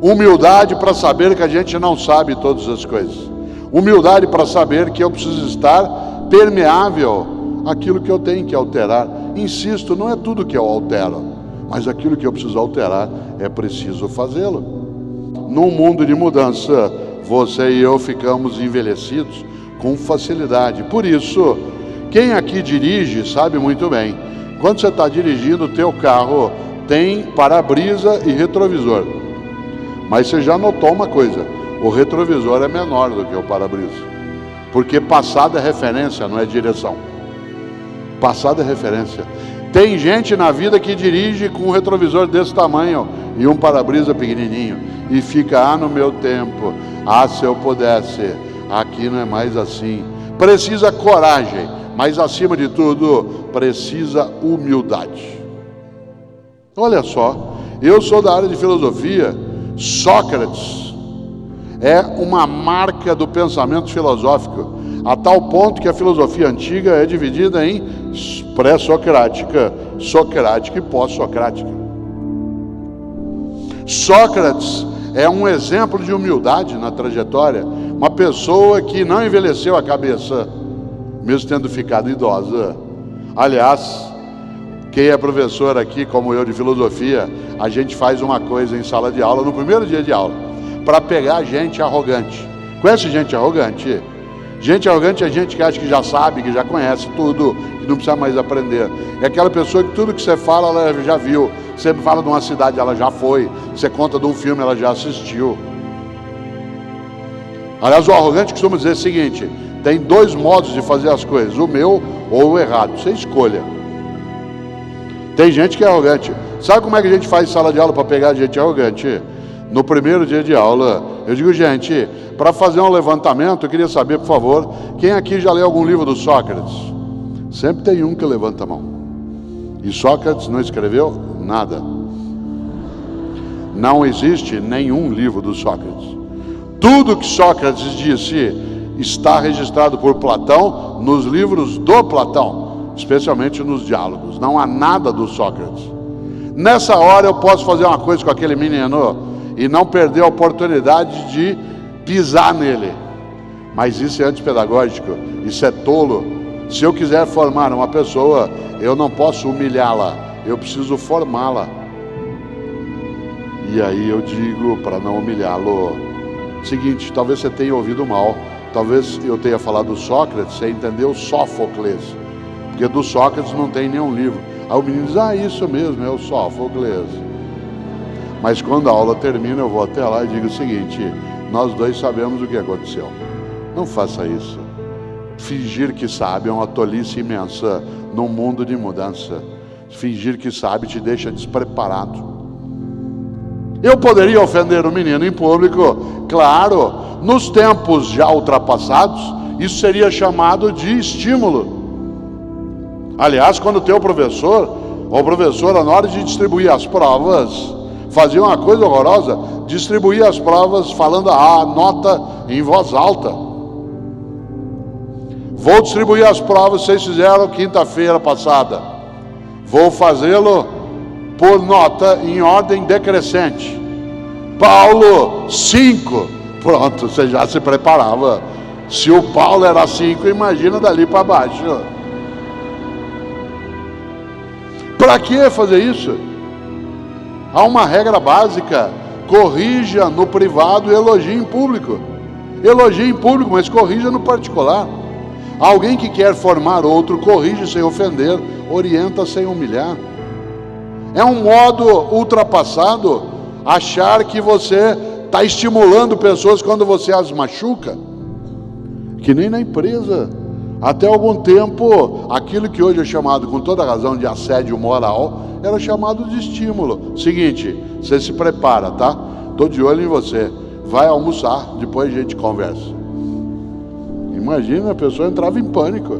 Humildade para saber que a gente não sabe todas as coisas. Humildade para saber que eu preciso estar permeável àquilo que eu tenho que alterar. Insisto, não é tudo que eu altero, mas aquilo que eu preciso alterar é preciso fazê-lo. Num mundo de mudança, você e eu ficamos envelhecidos com facilidade. Por isso, quem aqui dirige sabe muito bem. Quando você está dirigindo, o teu carro tem para-brisa e retrovisor. Mas você já notou uma coisa, o retrovisor é menor do que o para-brisa. Porque passado é referência, não é direção. Passado é referência. Tem gente na vida que dirige com um retrovisor desse tamanho e um para-brisa pequenininho. E fica, no meu tempo, se eu pudesse, aqui não é mais assim. Precisa coragem, mas acima de tudo, precisa humildade. Olha só, eu sou da área de filosofia. Sócrates é uma marca do pensamento filosófico, a tal ponto que a filosofia antiga é dividida em pré-socrática, socrática e pós-socrática. Sócrates é um exemplo de humildade na trajetória, uma pessoa que não envelheceu a cabeça, mesmo tendo ficado idosa. Aliás, quem é professor aqui, como eu, de filosofia, a gente faz uma coisa em sala de aula, no primeiro dia de aula, para pegar gente arrogante. Conhece gente arrogante? Gente arrogante é gente que acha que já sabe, que já conhece tudo, que não precisa mais aprender. É aquela pessoa que tudo que você fala, ela já viu. Você fala de uma cidade, ela já foi. Você conta de um filme, ela já assistiu. Aliás, o arrogante costuma dizer o seguinte: tem dois modos de fazer as coisas, o meu ou o errado. Você escolha. Tem gente que é arrogante. Sabe como é que a gente faz sala de aula para pegar gente arrogante? No primeiro dia de aula, eu digo, gente, para fazer um levantamento, eu queria saber, por favor, quem aqui já leu algum livro do Sócrates? Sempre tem um que levanta a mão. E Sócrates não escreveu nada. Não existe nenhum livro do Sócrates. Tudo que Sócrates disse está registrado por Platão nos livros do Platão, especialmente nos diálogos. Não há nada do Sócrates. Nessa hora eu posso fazer uma coisa com aquele menino e não perder a oportunidade de pisar nele. Mas isso é antipedagógico, isso é tolo. Se eu quiser formar uma pessoa, eu não posso humilhá-la, eu preciso formá-la. E aí eu digo, para não humilhá-lo, seguinte, talvez você tenha ouvido mal, talvez eu tenha falado do Sócrates, você entendeu Sófocles, porque do Sócrates não tem nenhum livro. Aí o menino diz, isso mesmo, é o Sófocles. Mas quando a aula termina, eu vou até lá e digo o seguinte: nós dois sabemos o que aconteceu. Não faça isso. Fingir que sabe é uma tolice imensa num mundo de mudança. Fingir que sabe te deixa despreparado. Eu poderia ofender o menino em público? Claro, nos tempos já ultrapassados, isso seria chamado de estímulo. Aliás, quando o teu professor ou professora, na hora de distribuir as provas, fazia uma coisa horrorosa, distribuía as provas falando a nota em voz alta. Vou distribuir as provas, vocês fizeram quinta-feira passada. Vou fazê-lo por nota em ordem decrescente. Paulo, 5. Pronto, você já se preparava. Se o Paulo era 5, imagina dali para baixo. Para que fazer isso? Há uma regra básica: corrija no privado e elogie em público. Elogie em público, mas corrija no particular. Alguém que quer formar outro, corrige sem ofender, orienta sem humilhar. É um modo ultrapassado achar que você está estimulando pessoas quando você as machuca. Que nem na empresa. Até algum tempo, aquilo que hoje é chamado, com toda razão, de assédio moral, era chamado de estímulo. Seguinte, você se prepara, tá? Estou de olho em você. Vai almoçar, depois a gente conversa. Imagina, a pessoa entrava em pânico.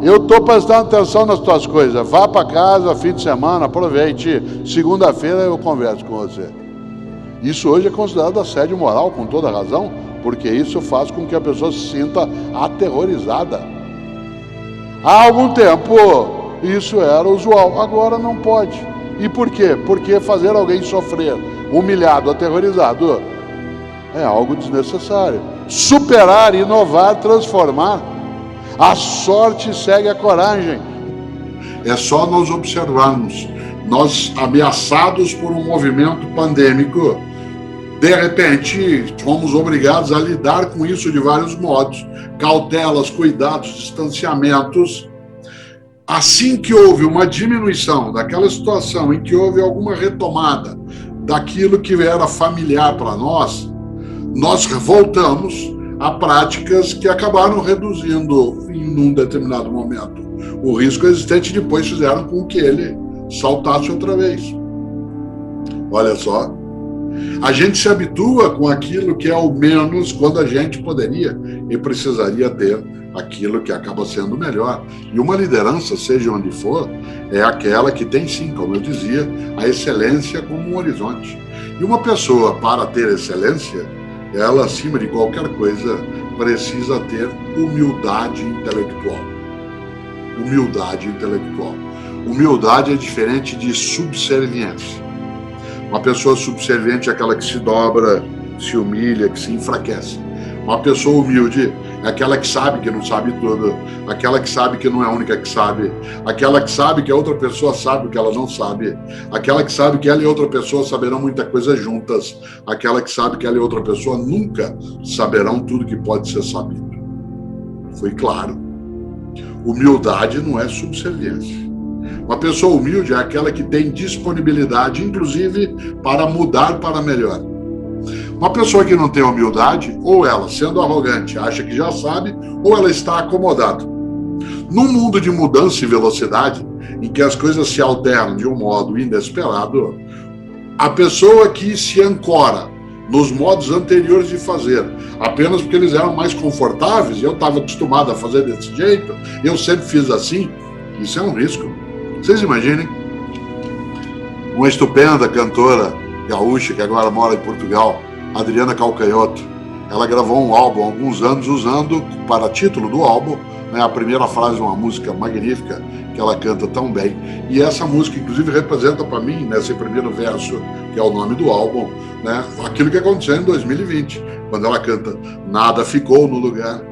Eu estou prestando atenção nas tuas coisas. Vá para casa, fim de semana, aproveite. Segunda-feira eu converso com você. Isso hoje é considerado assédio moral, com toda razão, porque isso faz com que a pessoa se sinta aterrorizada. Há algum tempo isso era usual, agora não pode. E por quê? Porque fazer alguém sofrer, humilhado, aterrorizado, é algo desnecessário. Superar, inovar, transformar. A sorte segue a coragem. É só nós observarmos. Nós, ameaçados por um movimento pandêmico, de repente, fomos obrigados a lidar com isso de vários modos. Cautelas, cuidados, distanciamentos. Assim que houve uma diminuição daquela situação em que houve alguma retomada daquilo que era familiar para nós voltamos a práticas que acabaram reduzindo em um determinado momento o risco existente, e depois fizeram com que ele saltasse outra vez. Olha só, a gente se habitua com aquilo que é o menos quando a gente poderia e precisaria ter aquilo que acaba sendo melhor. E uma liderança, seja onde for, é aquela que tem sim, como eu dizia, a excelência como um horizonte. E uma pessoa, para ter excelência, ela, acima de qualquer coisa, precisa ter humildade intelectual. Humildade intelectual. Humildade é diferente de subserviência. Uma pessoa subserviente é aquela que se dobra, se humilha, que se enfraquece. Uma pessoa humilde é aquela que sabe que não sabe tudo, aquela que sabe que não é a única que sabe, aquela que sabe que a outra pessoa sabe o que ela não sabe, aquela que sabe que ela e outra pessoa saberão muita coisa juntas, aquela que sabe que ela e outra pessoa nunca saberão tudo que pode ser sabido. Foi claro. Humildade não é subserviência. Uma pessoa humilde é aquela que tem disponibilidade, inclusive, para mudar para melhor. Uma pessoa que não tem humildade, ou ela, sendo arrogante, acha que já sabe, ou ela está acomodada. Num mundo de mudança e velocidade, em que as coisas se alteram de um modo inesperado, a pessoa que se ancora nos modos anteriores de fazer, apenas porque eles eram mais confortáveis, e eu estava acostumado a fazer desse jeito, eu sempre fiz assim, isso é um risco. Vocês imaginem, uma estupenda cantora gaúcha que agora mora em Portugal, Adriana Calcanhoto, ela gravou um álbum há alguns anos usando, para título do álbum, né, a primeira frase de uma música magnífica que ela canta tão bem. E essa música, inclusive, representa para mim, nesse primeiro verso, que é o nome do álbum, né, aquilo que aconteceu em 2020, quando ela canta "Nada ficou no lugar".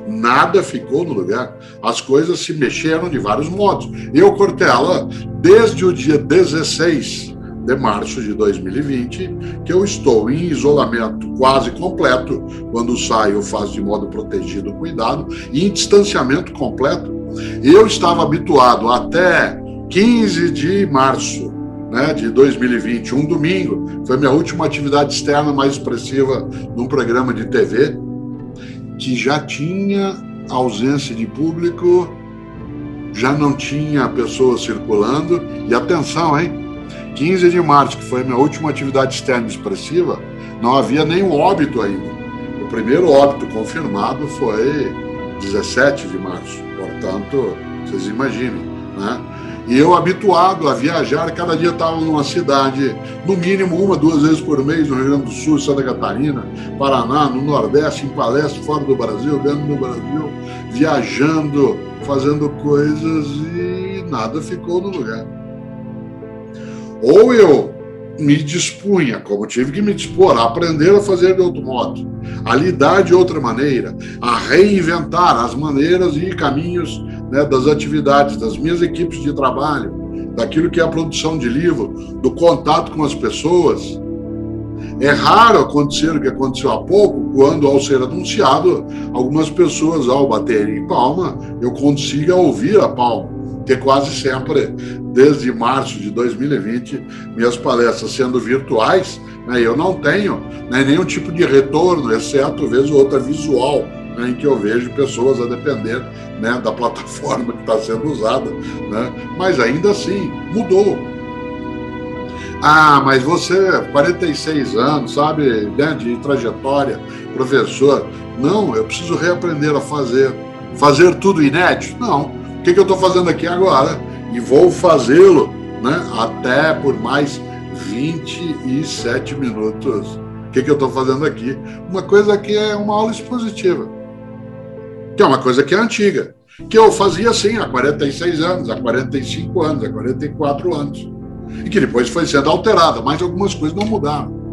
Nada ficou no lugar. As coisas se mexeram de vários modos. Eu, Cortella, desde o dia 16 de março de 2020, que eu estou em isolamento quase completo. Quando saio, eu faço de modo protegido, cuidado, e em distanciamento completo. Eu estava habituado até 15 de março, né, de 2020, um domingo, foi minha última atividade externa mais expressiva num programa de TV, que já tinha ausência de público, já não tinha pessoas circulando, e atenção, hein? 15 de março, que foi a minha última atividade externa expressiva, não havia nenhum óbito ainda. O primeiro óbito confirmado foi 17 de março, portanto, vocês imaginem, né? E eu, habituado a viajar, cada dia estava numa cidade, no mínimo 1, 2 vezes por mês, no Rio Grande do Sul, Santa Catarina, Paraná, no Nordeste, em palestra, fora do Brasil, dentro do Brasil, viajando, fazendo coisas, e nada ficou no lugar. Ou eu me dispunha, como tive que me dispor, a aprender a fazer de outro modo, a lidar de outra maneira, a reinventar as maneiras e caminhos, né, das atividades, das minhas equipes de trabalho, daquilo que é a produção de livro, do contato com as pessoas. É raro acontecer o que aconteceu há pouco, quando, ao ser anunciado, algumas pessoas, ao baterem palma, eu consiga ouvir a palma, que quase sempre, desde março de 2020, minhas palestras sendo virtuais, né, eu não tenho, né, nenhum tipo de retorno, exceto, vez ou outra, visual, né, em que eu vejo pessoas a depender, né, da plataforma que está sendo usada, né, mas ainda assim, mudou. Ah, mas você, 46 anos, sabe, né, de trajetória, professor. Não, eu preciso reaprender a fazer tudo inédito? Não. O que eu estou fazendo aqui agora? E vou fazê-lo, né, até por mais 27 minutos. O que eu estou fazendo aqui? Uma coisa que é uma aula expositiva, que é uma coisa que é antiga, que eu fazia assim há 46 anos, há 45 anos, há 44 anos. e que depois foi sendo alterada, mas algumas coisas não mudaram.